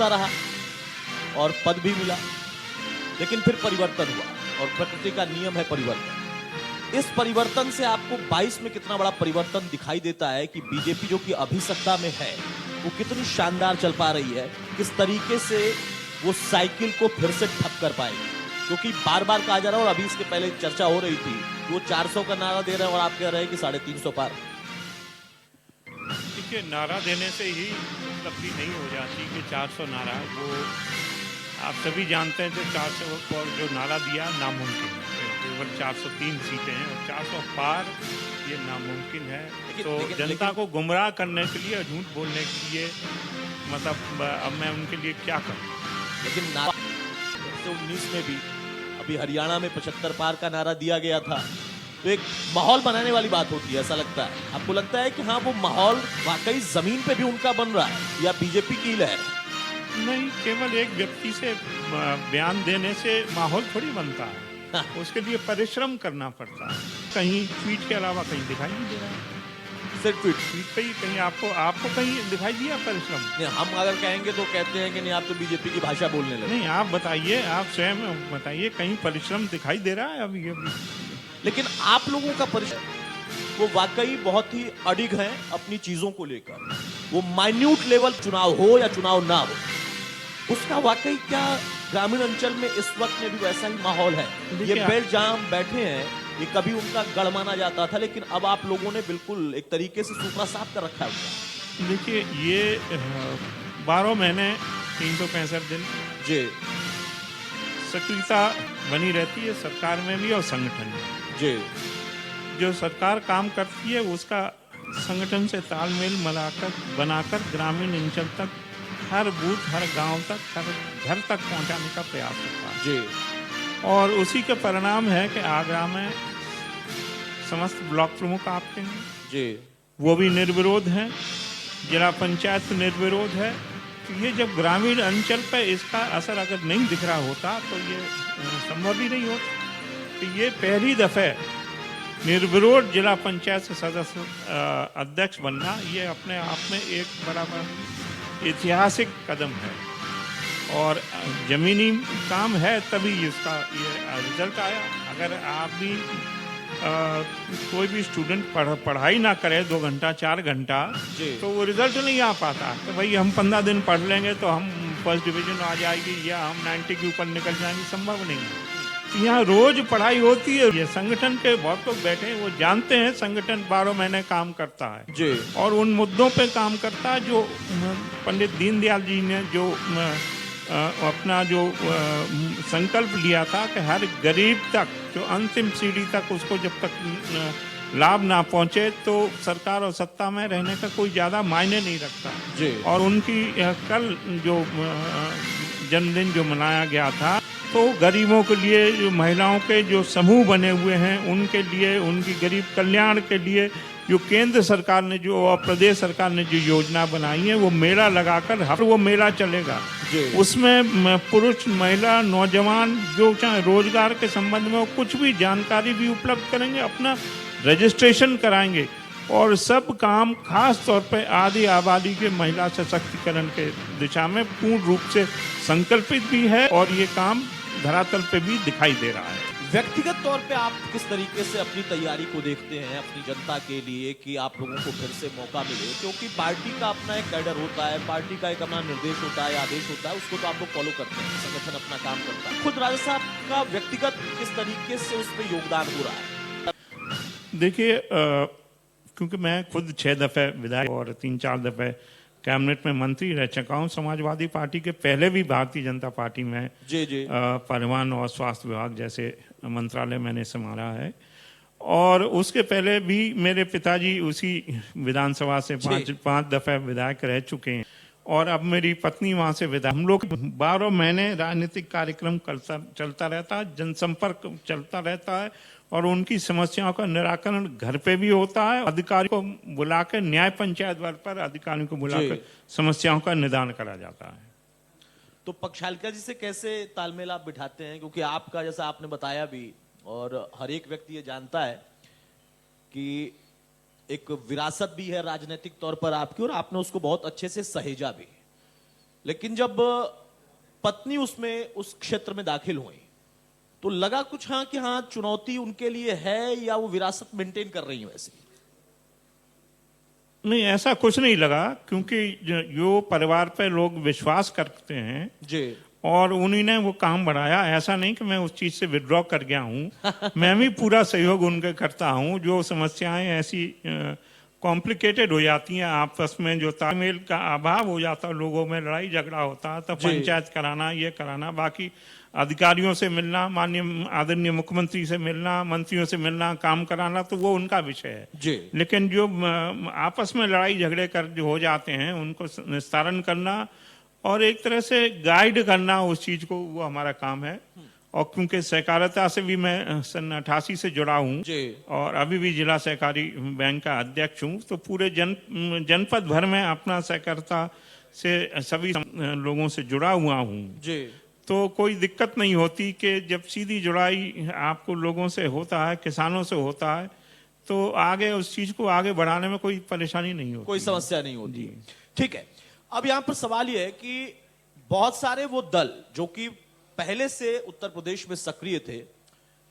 चलता रहा और पद भी मिला, लेकिन फिर परिवर्तन हुआ और प्रकृति का नियम है परिवर्तन। इस परिवर्तन से आपको 22 में कितना बड़ा परिवर्तन दिखाई देता है कि बीजेपी जो कि अभी सत्ता में है वो कितनी शानदार चल पा रही है, किस तरीके से वो साइकिल को फिर से ठप कर पाएगी। क्योंकि बार बार कहा जा रहा है और अभी इसके पहले चर्चा हो रही थी, वो 400 का नारा दे रहे हैं और आप कह रहे हैं कि 350 पार। देखिए, नारा देने से ही उपलब्धि नहीं हो जाती कि 400 नारा, वो आप सभी जानते हैं कि 400 पर जो नारा दिया नामुमकिन है। केवल 403 सीटें हैं और 400 पार ये नामुमकिन है। तो जनता को गुमराह करने के लिए, झूठ बोलने के लिए, मतलब अब मैं उनके लिए क्या करूं। लेकिन नारा 2019 में भी अभी हरियाणा में 75 पार का नारा दिया गया था, तो एक माहौल बनाने वाली बात होती है। ऐसा लगता है, आपको लगता है कि हाँ वो माहौल वाकई जमीन पे भी उनका बन रहा है या बीजेपी की लहर? नहीं, केवल एक व्यक्ति से बयान देने से माहौल थोड़ी बनता है। हाँ। उसके लिए परिश्रम करना पड़ता है। कहीं ट्वीट के अलावा कहीं दिखाई नहीं दे रहा है। सिर्फ ट्वीट पे ही कहीं आपको कहीं दिखाई दिया परिश्रम? नहीं, हम अगर कहेंगे तो कहते हैं कि नहीं आप तो बीजेपी की भाषा बोलने लगे। नहीं, आप बताइए, आप स्वयं बताइए, कहीं परिश्रम दिखाई दे रहा है अभी? लेकिन आप लोगों का परिश्रम वो वाकई बहुत ही अडिग है अपनी चीजों को लेकर। वो माइन्यूट लेवल चुनाव हो या चुनाव ना हो, उसका वाकई क्या ग्रामीण अंचल में इस वक्त में भी वैसा ही माहौल है? ये बेल्ट जहां हम बैठे हैं, ये कभी उनका गढ़ माना जाता था, लेकिन अब आप लोगों ने बिल्कुल एक तरीके से सूपा साफ कर रखा है। देखिए, ये 12 महीने 365 दिन जी सक्रियता बनी रहती है सरकार में भी और संगठन में। जी जो सरकार काम करती है उसका संगठन से तालमेल बनाकर ग्रामीण अंचल तक, हर बूथ, हर गांव तक, हर घर तक पहुंचाने का प्रयास करता है। जी। और उसी का परिणाम है कि आगरा में समस्त ब्लॉक प्रमुख आपके हैं जी, वो भी निर्विरोध हैं, जिला पंचायत निर्विरोध है। तो ये जब ग्रामीण अंचल पर इसका असर अगर नहीं दिख रहा होता तो ये संभव ही नहीं होता। तो ये पहली दफे निर्विरोध जिला पंचायत से सदस्य अध्यक्ष बनना, ये अपने आप में एक बड़ा ऐतिहासिक कदम है। और जमीनी काम है तभी इसका ये रिजल्ट आया। अगर आप भी कोई भी स्टूडेंट पढ़ाई ना करे 2 घंटा 4 घंटा, तो वो रिजल्ट नहीं आ पाता। तो भाई हम 15 दिन पढ़ लेंगे तो हम फर्स्ट डिवीजन आ जाएगी या हम 90 के ऊपर निकल जाएंगे, संभव नहीं है। यहाँ रोज पढ़ाई होती है। ये संगठन के बहुत लोग बैठे हैं, वो जानते हैं संगठन 12 महीने काम करता है जी। और उन मुद्दों पे काम करता है जो पंडित दीनदयाल जी ने जो अपना जो संकल्प लिया था कि हर गरीब तक, जो अंतिम सीढ़ी तक, उसको जब तक लाभ ना पहुंचे तो सरकार और सत्ता में रहने का कोई ज्यादा मायने नहीं रखता जी। और उनकी कल जो जन्मदिन जो मनाया गया था, तो गरीबों के लिए, जो महिलाओं के जो समूह बने हुए हैं उनके लिए, उनकी गरीब कल्याण के लिए जो केंद्र सरकार ने जो और प्रदेश सरकार ने जो योजना बनाई है, वो मेला लगाकर हर वो मेला चलेगा। उसमें पुरुष, महिला, नौजवान जो चाहे रोजगार के संबंध में कुछ भी जानकारी भी उपलब्ध करेंगे, अपना रजिस्ट्रेशन कराएंगे और सब काम खास तौर पे आदि आबादी के महिला सशक्तिकरण के दिशा में पूर्ण रूप से संकल्पित भी है और ये काम धरातल पे भी दिखाई दे रहा है। व्यक्तिगत तौर पे आप किस तरीके से अपनी तैयारी को देखते हैं अपनी जनता के लिए कि आप लोगों को फिर से मौका मिले? क्योंकि पार्टी का अपना एक कैडर होता है, पार्टी का एक अपना निर्देश होता है, आदेश होता है, उसको तो आप लोग फॉलो करते हैं, संगठन अपना काम करता है। खुद राजा साहब का व्यक्तिगत किस तरीके से उसमें योगदान हो रहा है? देखिए, क्योंकि मैं खुद 6 दफे विधायक और 3-4 दफे कैबिनेट में मंत्री रह चुका हूँ, समाजवादी पार्टी के पहले भी भारतीय जनता पार्टी में जी परिवहन और स्वास्थ्य विभाग जैसे मंत्रालय मैंने संभाला है और उसके पहले भी मेरे पिताजी उसी विधानसभा से 5 दफे विधायक रह चुके हैं और अब मेरी पत्नी वहां से विधायक। हम लोग 12 महीने राजनीतिक कार्यक्रम चलता रहता है, जनसंपर्क चलता रहता है और उनकी समस्याओं का निराकरण घर पे भी होता है। अधिकारी को बुलाकर, न्याय पंचायत बल पर अधिकारियों को बुलाकर समस्याओं का निदान करा जाता है। तो पक्षालिका जी से कैसे तालमेल आप बिठाते हैं? क्योंकि आपका, जैसा आपने बताया भी और हर एक व्यक्ति ये जानता है कि एक विरासत भी है राजनीतिक तौर पर आपकी और आपने उसको बहुत अच्छे से सहेजा भी। लेकिन जब पत्नी उसमें उस क्षेत्र में दाखिल हुई तो लगा कुछ हाँ कि हाँ चुनौती उनके लिए है, या वो विरासत मेंटेन कर रही है वैसे? नहीं, ऐसा कुछ नहीं लगा, क्योंकि जो परिवार पे लोग विश्वास करते हैं जी, और उन्हीं ने वो काम बढ़ाया। ऐसा नहीं कि मैं उस चीज से विड्रॉ कर गया हूँ। मैं भी पूरा सहयोग उनके करता हूँ। जो समस्याएं ऐसी कॉम्प्लिकेटेड हो जाती हैं, आपस में जो तालमेल का अभाव हो जाता है, लोगों में लड़ाई झगड़ा होता है, तो जी। पंचायत कराना, ये कराना, बाकी अधिकारियों से मिलना, माननीय आदरणीय मुख्यमंत्री से मिलना, मंत्रियों से मिलना, काम कराना, तो वो उनका विषय है। जी, लेकिन जो आपस में लड़ाई झगड़े कर जो हो जाते हैं, उनको निस्तारण करना और एक तरह से गाइड करना उस चीज को, वो हमारा काम है। और क्योंकि सहकारिता से भी मैं सन 88 से जुड़ा हूँ जी, और अभी भी जिला सहकारी बैंक का अध्यक्ष हूँ, तो पूरे जनपद भर में अपना सहकारिता से सभी लोगों से जुड़ा हुआ हूँ। जी, तो कोई दिक्कत नहीं होती कि जब सीधी जुड़ाई आपको लोगों से होता है, किसानों से होता है, तो आगे उस चीज को आगे बढ़ाने में कोई परेशानी नहीं होती, कोई समस्या नहीं होती। ठीक है, अब यहां पर सवाल यह है कि बहुत सारे वो दल जो कि पहले से उत्तर प्रदेश में सक्रिय थे,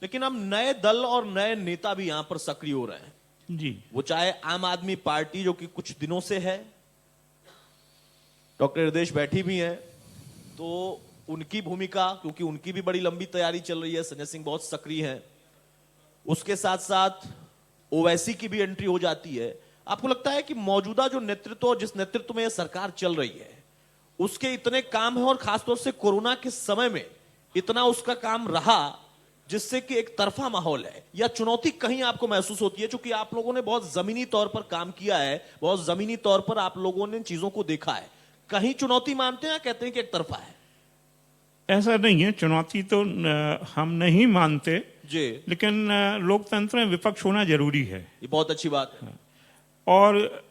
लेकिन अब नए दल और नए नेता भी यहां पर सक्रिय हो रहे हैं जी। वो चाहे आम आदमी पार्टी जो कि कुछ दिनों से है, डॉक्टर हृदयेश बैठी भी है, तो उनकी भूमिका, क्योंकि उनकी भी बड़ी लंबी तैयारी चल रही है, संजय सिंह बहुत सक्रिय हैं, उसके साथ साथ ओवैसी की भी एंट्री हो जाती है। आपको लगता है कि मौजूदा जो नेतृत्व, जिस नेतृत्व में यह सरकार चल रही है, उसके इतने काम है और खासतौर से कोरोना के समय में इतना उसका काम रहा जिससे कि एक तरफा माहौल है, या चुनौती कहीं आपको महसूस होती है? क्योंकि आप लोगों ने बहुत जमीनी तौर पर काम किया है, बहुत जमीनी तौर पर आप लोगों ने चीजों को देखा है, कहीं चुनौती मानते हैं या कहते हैं कि एक तरफा है? ऐसा नहीं है, चुनौती तो हम नहीं मानते जी, लेकिन लोकतंत्र में विपक्ष होना जरूरी है। ये बहुत अच्छी बात है। और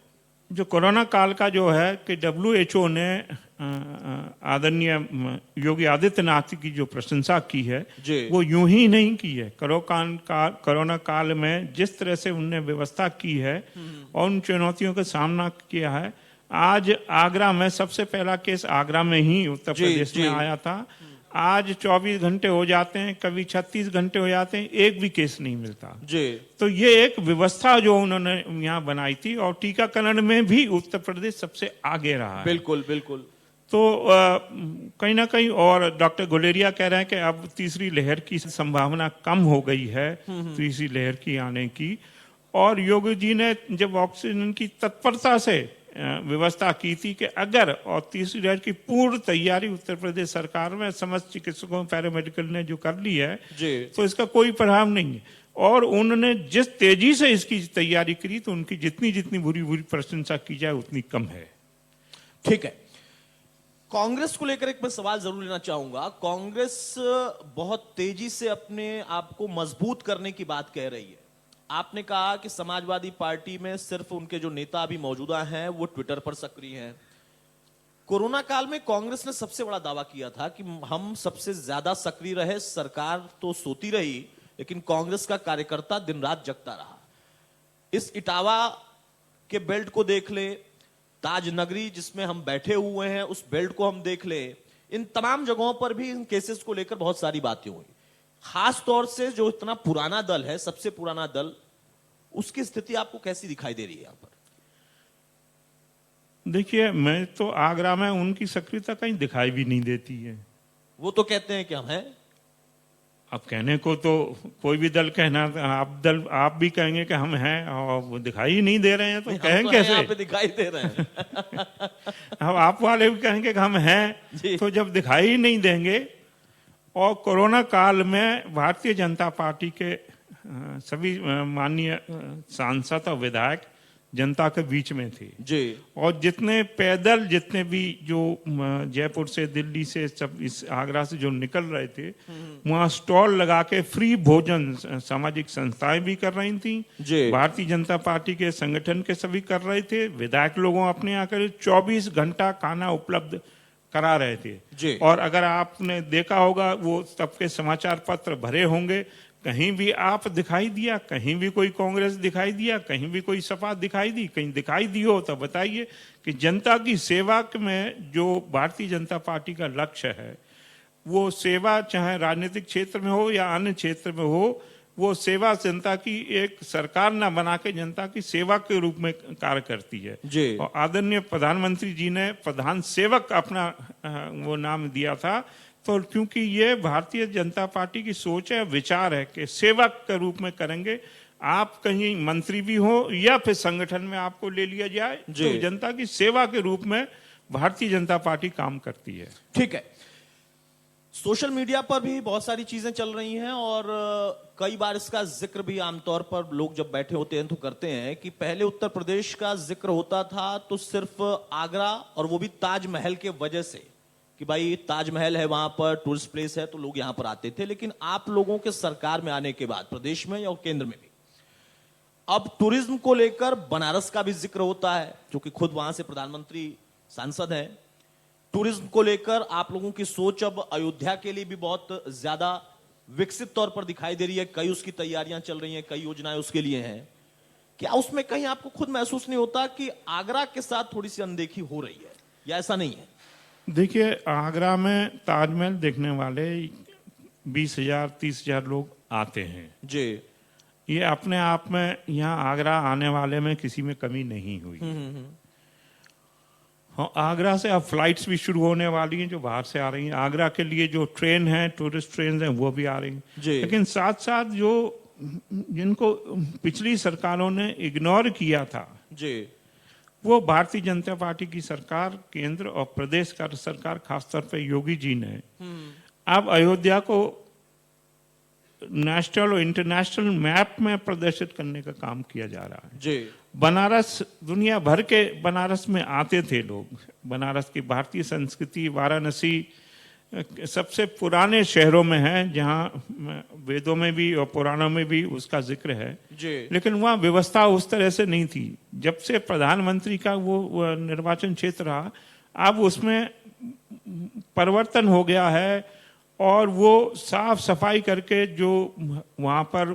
जो कोरोना काल का जो है कि WHO ने आदरणीय योगी आदित्यनाथ की जो प्रशंसा की है, जी, वो यूं ही नहीं की है। कोरोना काल में जिस तरह से उनने व्यवस्था की है और उन चुनौतियों का सामना किया है। आज आगरा में सबसे पहला केस आगरा में ही उत्तर प्रदेश में आया था। आज 24 घंटे हो जाते हैं, कभी 36 घंटे हो जाते हैं, एक भी केस नहीं मिलता। जी, तो ये एक व्यवस्था जो उन्होंने यहाँ बनाई थी, और टीकाकरण में भी उत्तर प्रदेश सबसे आगे रहा है। बिल्कुल बिल्कुल। तो कहीं ना कहीं, और डॉक्टर गुलेरिया कह रहे हैं कि अब तीसरी लहर की संभावना कम हो गई है, तीसरी लहर की आने की। और योगी जी ने जब ऑक्सीजन की तत्परता से व्यवस्था की थी कि अगर, और तीसरी लहर की पूर्ण तैयारी उत्तर प्रदेश सरकार में समस्त चिकित्सकों पैरामेडिकल ने जो कर ली है, तो इसका कोई प्रभाव नहीं है। और उन्होंने जिस तेजी से इसकी तैयारी करी, तो उनकी जितनी जितनी बुरी बुरी प्रशंसा की जाए उतनी कम है। ठीक है, कांग्रेस को लेकर एक मैं सवाल जरूर लेना चाहूंगा। कांग्रेस बहुत तेजी से अपने आप को मजबूत करने की बात कह रही है। आपने कहा कि समाजवादी पार्टी में सिर्फ उनके जो नेता अभी मौजूदा हैं वो ट्विटर पर सक्रिय हैं। कोरोना काल में कांग्रेस ने सबसे बड़ा दावा किया था कि हम सबसे ज्यादा सक्रिय रहे, सरकार तो सोती रही लेकिन कांग्रेस का कार्यकर्ता दिन रात जगता रहा। इस इटावा के बेल्ट को देख ले, ताज नगरी जिसमें हम बैठे हुए हैं उस बेल्ट को हम देख ले, इन तमाम जगहों पर भी इन केसेस को लेकर बहुत सारी बातें हुई। खास तौर से जो इतना पुराना दल है, सबसे पुराना दल, उसकी स्थिति आपको कैसी दिखाई दे रही है यहां पर? देखिए, मैं तो आगरा में उनकी सक्रियता कहीं दिखाई भी नहीं देती है। वो तो कहते हैं कि हम हैं। अब कहने को तो कोई भी दल कहना, आप भी कहेंगे कि हम हैं, और वो दिखाई ही नहीं दे रहे हैं, तो कहेंगे कैसे? यहाँ पे दिखाई दे रहे हैं। अब आप वाले भी कहेंगे कि हम हैं, तो जब दिखाई ही नहीं देंगे। और कोरोना काल में भारतीय जनता पार्टी के सभी माननीय सांसद और विधायक जनता के बीच में थे जी। और जितने पैदल, जितने भी जो जयपुर से, दिल्ली से, सब इस आगरा से जो निकल रहे थे, वहाँ स्टॉल लगा के फ्री भोजन सामाजिक संस्थाएं भी कर रही थी, भारतीय जनता पार्टी के संगठन के सभी कर रहे थे, विधायक लोगों अपने आकर 24 घंटा खाना उपलब्ध करा रहे थे। और अगर आपने देखा होगा, वो सबके समाचार पत्र भरे होंगे, कहीं भी आप दिखाई दिया, कहीं भी कोई कांग्रेस दिखाई दिया, कहीं भी कोई सपा दिखाई दी, कहीं दिखाई दी हो तो बताइए कि जनता की सेवा में जो भारतीय जनता पार्टी का लक्ष्य है, वो सेवा चाहे राजनीतिक क्षेत्र में हो या अन्य क्षेत्र में हो, वो सेवा जनता की एक सरकार ना बना के जनता की सेवा के रूप में कार्य करती है। जी। और आदरणीय प्रधानमंत्री जी ने प्रधान सेवक अपना वो नाम दिया था, तो क्योंकि ये भारतीय जनता पार्टी की सोच है, विचार है कि सेवक के रूप में करेंगे। आप कहीं मंत्री भी हो या फिर संगठन में आपको ले लिया जाए, तो जनता की सेवा के रूप में भारतीय जनता पार्टी काम करती है। ठीक है। सोशल मीडिया पर भी बहुत सारी चीजें चल रही हैं और कई बार इसका जिक्र भी आमतौर पर लोग जब बैठे होते हैं तो करते हैं कि पहले उत्तर प्रदेश का जिक्र होता था तो सिर्फ आगरा, और वो भी ताजमहल के वजह से कि भाई ताजमहल है, वहां पर टूरिस्ट प्लेस है तो लोग यहां पर आते थे। लेकिन आप लोगों के सरकार में आने के बाद प्रदेश में या केंद्र में भी अब टूरिज्म को लेकर बनारस का भी जिक्र होता है, क्योंकि खुद वहां से प्रधानमंत्री सांसद हैं। टूरिज्म को लेकर आप लोगों की सोच अब अयोध्या के लिए भी बहुत ज्यादा विकसित तौर पर दिखाई दे रही है। कई उसकी तैयारियां चल रही हैं, कई योजनाएं उसके लिए हैं। क्या उसमें कहीं आपको खुद महसूस नहीं होता कि आगरा के साथ थोड़ी सी अनदेखी हो रही है, या ऐसा नहीं है? देखिए, आगरा में ताजमहल देखने वाले 20,000 30,000 लोग आते हैं जी। ये अपने आप में यहाँ आगरा आने वाले में किसी में कमी नहीं हुई। हाँ, आगरा से अब फ्लाइट्स भी शुरू होने वाली हैं जो बाहर से आ रही हैं। आगरा के लिए जो ट्रेन है, टूरिस्ट ट्रेन हैं, वो भी आ रही हैं। लेकिन साथ साथ जो जिनको पिछली सरकारों ने इग्नोर किया था जी, वो भारतीय जनता पार्टी की सरकार, केंद्र और प्रदेश का सरकार, खासतौर पे योगी जी ने अब अयोध्या को नेशनल और इंटरनेशनल मैप में प्रदर्शित करने का काम किया जा रहा है। जी। बनारस, दुनिया भर के बनारस में आते थे लोग। बनारस की भारतीय संस्कृति, वाराणसी सबसे पुराने शहरों में है, जहाँ वेदों में भी और पुराणों में भी उसका जिक्र है जी। लेकिन वहाँ व्यवस्था उस तरह से नहीं थी। जब से प्रधानमंत्री का वो निर्वाचन क्षेत्र रहा, अब उसमें परिवर्तन हो गया है और वो साफ सफाई करके जो वहाँ पर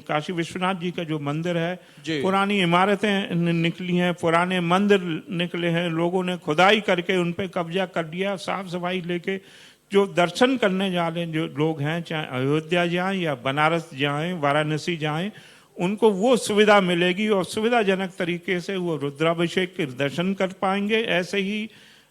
काशी विश्वनाथ जी का जो मंदिर है, पुरानी इमारतें निकली हैं, पुराने मंदिर निकले हैं, लोगों ने खुदाई करके उन पे कब्जा कर लिया। साफ सफाई लेके जो दर्शन करने जा रहे जो लोग हैं, चाहे अयोध्या जाएं या बनारस जाएं, वाराणसी जाएं, उनको वो सुविधा मिलेगी और सुविधाजनक तरीके से वो रुद्राभिषेक के दर्शन कर पाएंगे। ऐसे ही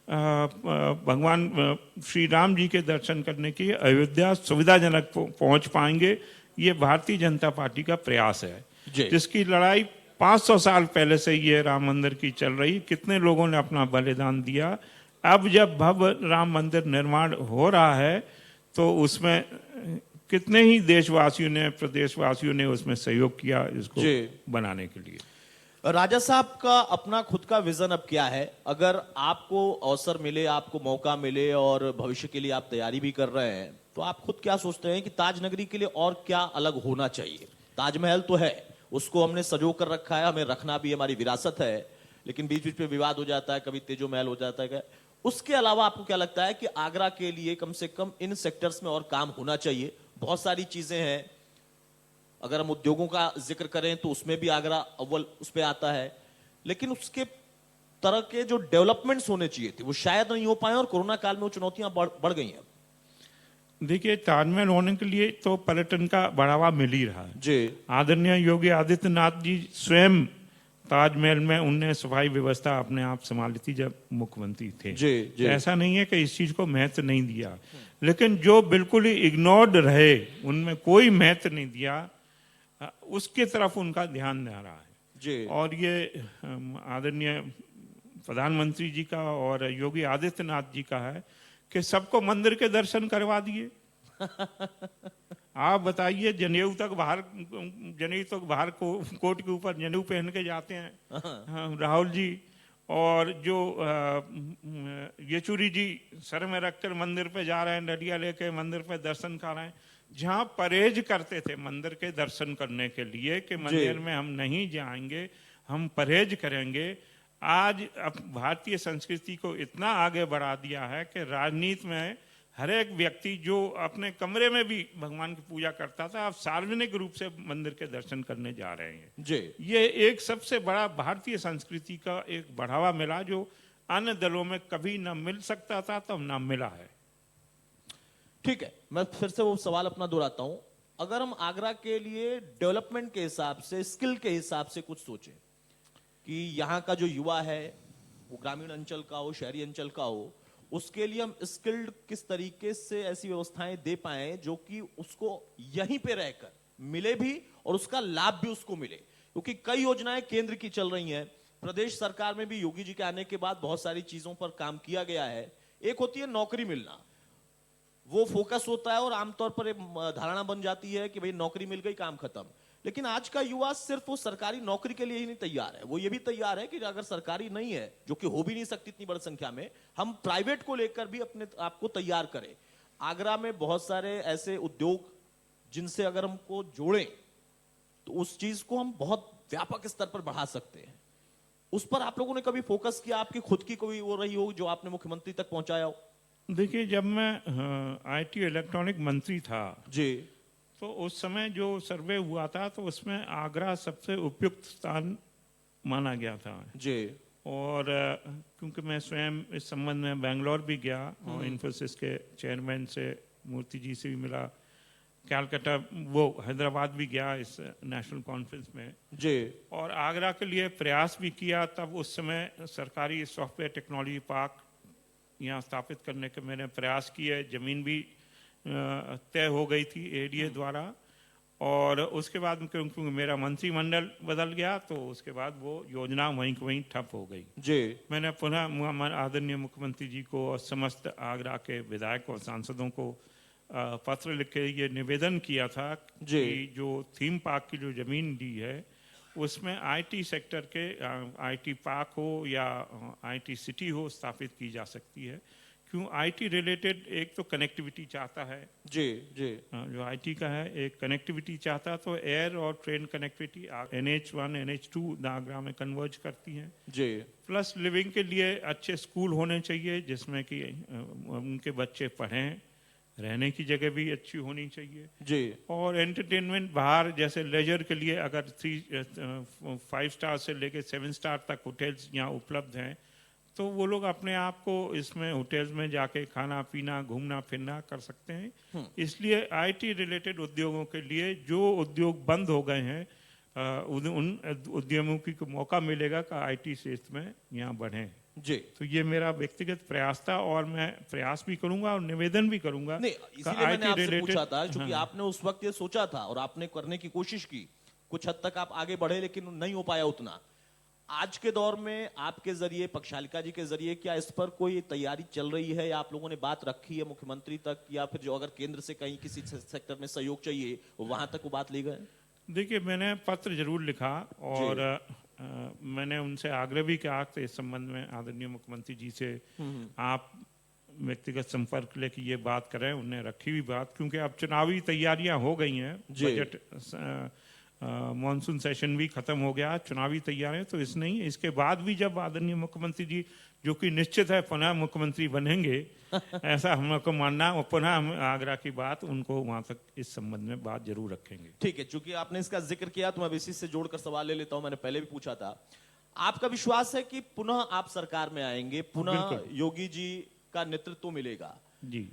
भगवान श्री राम जी के दर्शन करने के लिए अयोध्या सुविधाजनक पहुंच पाएंगे। ये भारतीय जनता पार्टी का प्रयास है, जिसकी लड़ाई 500 साल पहले से ये राम मंदिर की चल रही। कितने लोगों ने अपना बलिदान दिया। अब जब भव्य राम मंदिर निर्माण हो रहा है तो उसमें कितने ही देशवासियों ने, प्रदेशवासियों ने उसमें सहयोग किया इसको बनाने के लिए। राजा साहब का अपना खुद का विजन अब क्या है? अगर आपको अवसर मिले, आपको मौका मिले और भविष्य के लिए आप तैयारी भी कर रहे हैं, तो आप खुद क्या सोचते हैं कि ताज नगरी के लिए और क्या अलग होना चाहिए? ताजमहल तो है, उसको हमने संजो कर रखा है, हमें रखना भी हमारी विरासत है, लेकिन बीच बीच में विवाद हो जाता है, कभी तेजो महल हो जाता है। उसके अलावा आपको क्या लगता है कि आगरा के लिए कम से कम इन सेक्टर्स में और काम होना चाहिए? बहुत सारी चीजें हैं। अगर हम उद्योगों का जिक्र करें तो उसमें भी आगरा अव्वल उस पे आता है, लेकिन उसके तरह के जो डेवलपमेंट्स होने चाहिए थे वो शायद नहीं हो पाए और कोरोना काल में वो चुनौतियां बढ़ गई हैं। देखिए, ताजमहल होने के लिए तो पर्यटन का बढ़ावा मिल ही रहा है जी। आदरणीय योगी आदित्यनाथ जी स्वयं ताजमहल में उनने सफाई व्यवस्था अपने आप संभाली थी जब मुख्यमंत्री थे जी। ऐसा नहीं है कि इस चीज को महत्व नहीं दिया, लेकिन जो बिल्कुल ही इग्नोर्ड रहे, उनमें कोई महत्व नहीं दिया, उसके तरफ उनका ध्यान नहीं रहा है जी। और ये आदरणीय प्रधानमंत्री जी का और योगी आदित्यनाथ जी का है कि सबको मंदिर के दर्शन करवा दिए। आप बताइए, जनेऊ तक बाहर कोट के ऊपर जनेऊ पहन के जाते हैं राहुल जी, और जो येचुरी जी सर में रखकर मंदिर पे जा रहे हैं, डलिया लेके मंदिर पे दर्शन कर रहे हैं। जहाँ परहेज करते थे मंदिर के दर्शन करने के लिए कि मंदिर में हम नहीं जाएंगे, हम परहेज करेंगे, आज अब भारतीय संस्कृति को इतना आगे बढ़ा दिया है कि राजनीति में हर एक व्यक्ति जो अपने कमरे में भी भगवान की पूजा करता था, अब सार्वजनिक रूप से मंदिर के दर्शन करने जा रहे हैं। जी। ये एक सबसे बड़ा भारतीय संस्कृति का एक बढ़ावा मिला, जो अन्य दलों में कभी न मिल सकता था, तब न मिला है। ठीक है, मैं फिर से वो सवाल अपना दोहराता हूं। अगर हम आगरा के लिए डेवलपमेंट के हिसाब से, स्किल के हिसाब से कुछ सोचें कि यहाँ का जो युवा है वो ग्रामीण अंचल का हो, शहरी अंचल का हो, उसके लिए हम स्किल्ड किस तरीके से ऐसी व्यवस्थाएं दे पाए जो कि उसको यहीं पे रहकर मिले भी और उसका लाभ भी उसको मिले, क्योंकि कई योजनाएं केंद्र की चल रही हैं, प्रदेश सरकार में भी योगी जी के आने के बाद बहुत सारी चीजों पर काम किया गया है। एक होती है नौकरी मिलना, वो फोकस होता है और आमतौर पर एक धारणा बन जाती है कि भाई नौकरी मिल गई, काम खत्म। लेकिन आज का युवा सिर्फ वो सरकारी नौकरी के लिए ही नहीं तैयार है, वो ये भी तैयार है कि अगर सरकारी नहीं है, जो कि हो भी नहीं सकती इतनी बड़ी संख्या में, हम प्राइवेट को लेकर भी अपने आप को तैयार करें। आगरा में बहुत सारे ऐसे उद्योग जिनसे अगर हमको जोड़ें तो उस चीज को हम बहुत व्यापक स्तर पर बढ़ा सकते हैं। उस पर आप लोगों ने कभी फोकस किया? आपकी खुद की कोई वो रही हो जो आपने मुख्यमंत्री तक पहुंचाया हो? देखिए, जब मैं आईटी इलेक्ट्रॉनिक मंत्री था जी, तो उस समय जो सर्वे हुआ था तो उसमें आगरा सबसे उपयुक्त स्थान माना गया था। जी, और क्योंकि मैं स्वयं इस संबंध में बेंगलोर भी गया और इन्फोसिस के चेयरमैन से, मूर्ति जी से भी मिला, कलकत्ता, वो हैदराबाद भी गया इस नेशनल कॉन्फ्रेंस में जी, और आगरा के लिए प्रयास भी किया। तब उस समय सरकारी सॉफ्टवेयर टेक्नोलॉजी पार्क यहाँ स्थापित करने के मैंने प्रयास किए। जमीन भी तय हो गई थी एडीए द्वारा, और उसके बाद क्योंकि मेरा मंत्रिमंडल बदल गया तो उसके बाद वो योजना वहीं वहीं ठप हो गई। जी, मैंने पुनः आदरणीय मुख्यमंत्री जी को और समस्त आगरा के विधायकों और सांसदों को पत्र लिख के ये निवेदन किया था कि जो थीम पार्क की जो जमीन दी है उसमें आईटी सेक्टर के आईटी पार्क हो या आईटी सिटी हो स्थापित की जा सकती है। क्यों? आईटी रिलेटेड एक तो कनेक्टिविटी चाहता है, जी, जी, जो आईटी का है, एक कनेक्टिविटी चाहता है, तो एयर और train connectivity NH1 NH2 Agra में कन्वर्ज करती हैं। जी, प्लस लिविंग के लिए अच्छे स्कूल होने चाहिए जिसमें कि उनके बच्चे पढ़ें, रहने की जगह भी अच्छी होनी चाहिए जी, और एंटरटेनमेंट बाहर जैसे लेजर के लिए अगर 5 स्टार से लेके 7 स्टार तक होटल्स यहाँ उपलब्ध हैं तो वो लोग अपने आप को इसमें होटल्स में जाके खाना पीना घूमना फिरना कर सकते हैं। इसलिए आईटी रिलेटेड उद्योगों के लिए जो उद्योग बंद हो गए हैं उन उद्यमों को मौका मिलेगा कि आईटी क्षेत्र में यहाँ बढ़ें। जी। तो ये मेरा व्यक्तिगत प्रयास था और मैं प्रयास भी करूंगा और निवेदन भी करूंगा। नहीं, इसीलिए मैंने आपसे पूछा था क्योंकि आपने उस वक्त ये सोचा था और आपने करने की कोशिश की, कुछ हद तक आप आगे बढ़े लेकिन नहीं हो पाया उतना। आज के दौर में आपके जरिए, पक्षालिका जी के जरिए, क्या इस पर कोई तैयारी चल रही है या आप लोगों ने बात रखी है मुख्यमंत्री तक, या फिर जो अगर केंद्र से कहीं किसी सेक्टर में सहयोग चाहिए वहां तक वो बात ले गए? देखिए, मैंने पत्र जरूर लिखा और मैंने उनसे आग्रह भी किया कि इस संबंध में आदरणीय मुख्यमंत्री जी से आप व्यक्तिगत संपर्क लेके ये बात करें। उन्हें रखी हुई बात, क्योंकि अब चुनावी तैयारियां हो गई हैं, बजट मॉनसून सेशन भी खत्म हो गया, चुनावी तैयारियां तो इस नहीं, इसके बाद भी जब आदरणीय मुख्यमंत्री जी, जो कि निश्चित है पुनः मुख्यमंत्री बनेंगे ऐसा हम लोग को मानना, और पुनः हम आगरा की बात उनको वहां तक इस संबंध में बात जरूर रखेंगे। ठीक है, चूंकि आपने इसका जिक्र किया तो मैं इसी से जोड़कर सवाल ले लेता हूं। मैंने पहले भी पूछा था, आपका विश्वास है कि पुनः आप सरकार में आएंगे, पुनः योगी जी का नेतृत्व मिलेगा जी,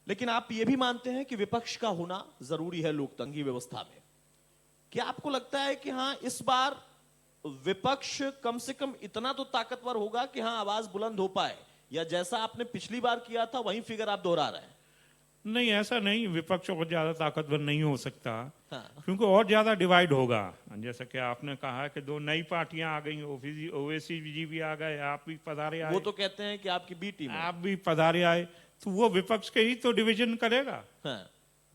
लेकिन आप ये भी मानते हैं कि विपक्ष का होना जरूरी है लोकतंत्र की व्यवस्था में? क्या आपको लगता है कि हाँ, इस बार विपक्ष कम से कम इतना तो ताकतवर होगा कि हाँ, आवाज बुलंद हो पाए, या जैसा आपने पिछली बार किया था वही फिगर आप दोहरा रहे हैं? नहीं, ऐसा नहीं, विपक्ष और ज्यादा ताकतवर नहीं हो सकता। हाँ। क्योंकि और ज्यादा डिवाइड होगा। जैसा कि आपने कहा कि 2 नई पार्टियां आ गई, ओवैसी जी भी आ गए, आप भी पधारे आए, वो तो कहते हैं कि आपकी बी टीम है, आप भी पधारे आए, तो वो विपक्ष के ही तो डिवीजन करेगा। हाँ।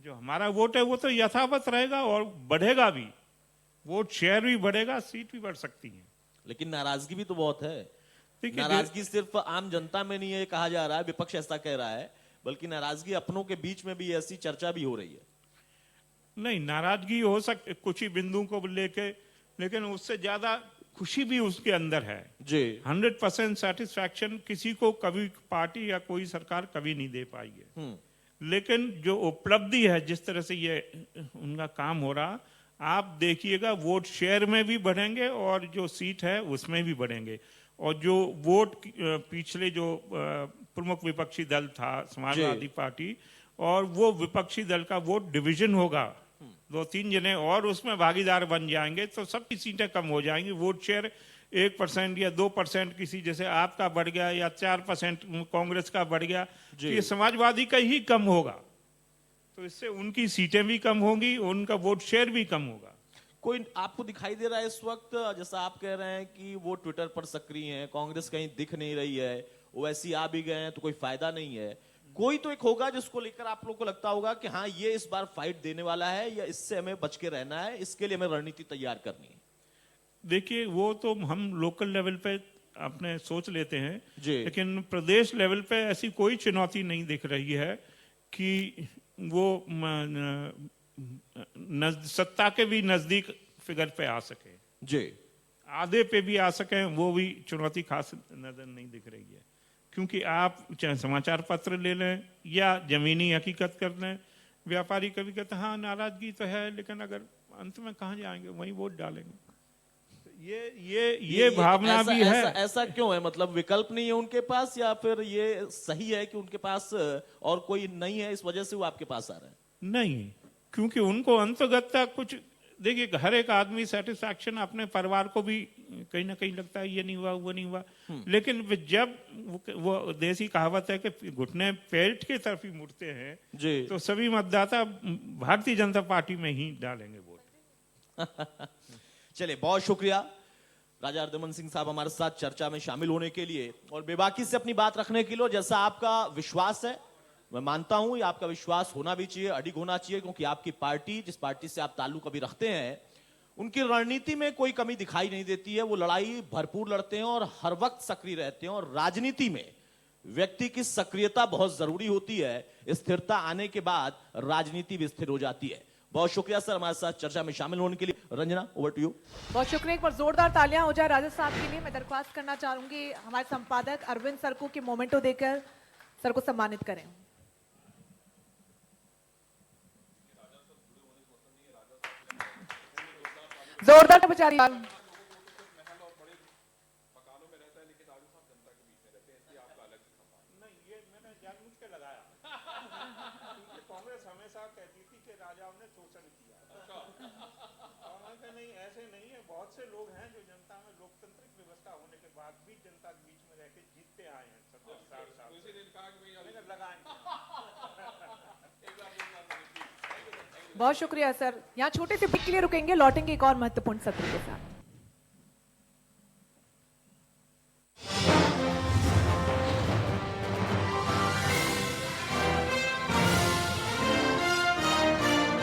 जो हमारा वोट है वो तो यथावत रहेगा और बढ़ेगा भी, वोट शेयर भी बढ़ेगा, सीट भी बढ़ सकती है। लेकिन नाराजगी भी तो बहुत है। नाराजगी सिर्फ आम जनता में नहीं है, कहा जा रहा है, विपक्ष ऐसा कह रहा है, बल्कि नाराजगी अपनों के बीच में भी ऐसी चर्चा भी हो रही है। नहीं, नाराजगी हो सकती कुछ ही बिंदु को लेके, लेकिन उससे ज्यादा खुशी भी उसके अंदर है जी। 100% सेटिस्फैक्शन किसी को कभी पार्टी या कोई सरकार कभी नहीं दे पाई है। लेकिन जो उपलब्धि है, जिस तरह से ये उनका काम हो रहा, आप देखिएगा वोट शेयर में भी बढ़ेंगे और जो सीट है उसमें भी बढ़ेंगे। और जो वोट पिछले जो प्रमुख विपक्षी दल था समाजवादी पार्टी, और वो विपक्षी दल का वोट डिवीजन होगा, 2-3 जने और उसमें भागीदार बन जाएंगे तो सबकी सीटें कम हो जाएंगी। वोट शेयर 1% या 2% किसी जैसे आपका बढ़ गया या 4% कांग्रेस का बढ़ गया, तो ये समाजवादी का ही कम होगा, तो इससे उनकी सीटें भी कम होंगी, उनका वोट शेयर भी कम होगा। कोई आपको दिखाई दे रहा है इस वक्त, जैसा आप कह रहे हैं कि वो ट्विटर पर सक्रिय हैं, कांग्रेस कहीं दिख नहीं रही है, ओवैसी आ भी गए हैं तो कोई फायदा नहीं है, कोई तो एक होगा जिसको लेकर आप लोग को लगता होगा कि हाँ ये इस बार फाइट देने वाला है या इससे हमें बच के रहना है, इसके लिए हमें रणनीति तैयार करनी है? देखिए, वो तो हम लोकल लेवल पे अपने सोच लेते हैं जी। लेकिन प्रदेश लेवल पे ऐसी कोई चुनौती नहीं दिख रही है कि वो सत्ता के भी नजदीक फिगर पे आ सके, जी, आधे पे भी आ सके, वो भी चुनौती खास नजर नहीं दिख रही है। क्योंकि आप चाहे समाचार पत्र ले लें या जमीनी हकीकत कर लें, व्यापारी कभी कहते हैं हाँ नाराजगी तो है, लेकिन अगर अंत में कहाँ जाएंगे, वहीं वोट डालेंगे। ये भावना भी है। ऐसा क्यों है? मतलब विकल्प नहीं है उनके पास, या फिर ये सही है कि उनके पास और कोई नहीं है, इस वजह से वो आपके पास आ रहे हैं? नहीं, क्योंकि उनको अंतगत कुछ, देखिए हर एक आदमी सेटिस्फैक्शन अपने परिवार को भी कहीं ना कहीं लगता है ये नहीं हुआ वो नहीं हुआ, लेकिन जब वो देसी कहावत है कि घुटने पेट की तरफ ही मुड़ते हैं जी, तो सभी मतदाता भारतीय जनता पार्टी में ही डालेंगे वोट। चलिए, बहुत शुक्रिया राजा अर्धमन सिंह साहब हमारे साथ चर्चा में शामिल होने के लिए और बेबाकी से अपनी बात रखने के लिए। जैसा आपका विश्वास है, मैं मानता हूं ये आपका विश्वास होना भी चाहिए, अडिग होना चाहिए, क्योंकि आपकी पार्टी, जिस पार्टी से आप ताल्लुक अभी रखते हैं, उनकी रणनीति में कोई कमी दिखाई नहीं देती है। वो लड़ाई भरपूर लड़ते हैं और हर वक्त सक्रिय रहते हैं, और राजनीति में व्यक्ति की सक्रियता बहुत जरूरी होती है। स्थिरता आने के बाद राजनीति भी स्थिर हो जाती है। बहुत शुक्रिया सर हमारे साथ चर्चा में शामिल होने के लिए। Ranjana, over to you. बहुत शुक्रिया। एक बार जोरदार तालियां हो जाए राजा साहब के लिए। मैं दरख्वास्त करना चाहूंगी हमारे संपादक अरविंद सर को कि मोमेंटो देकर सर को सम्मानित करें। जोरदार बचारी कांग्रेस हमेशा कहती थी कि राजाओं ने शोषण किया, नहीं ऐसे नहीं है। बहुत से लोग हैं जो जनता में लोकतांत्रिक व्यवस्था होने के बाद भी जनता के बीच में रहकर जीतते आए हैं 70-60 साल लगाएंगे। बहुत शुक्रिया सर। यहाँ छोटे से ब्रेक के लिए रुकेंगे, लौटेंगे एक और महत्वपूर्ण सत्र के साथ।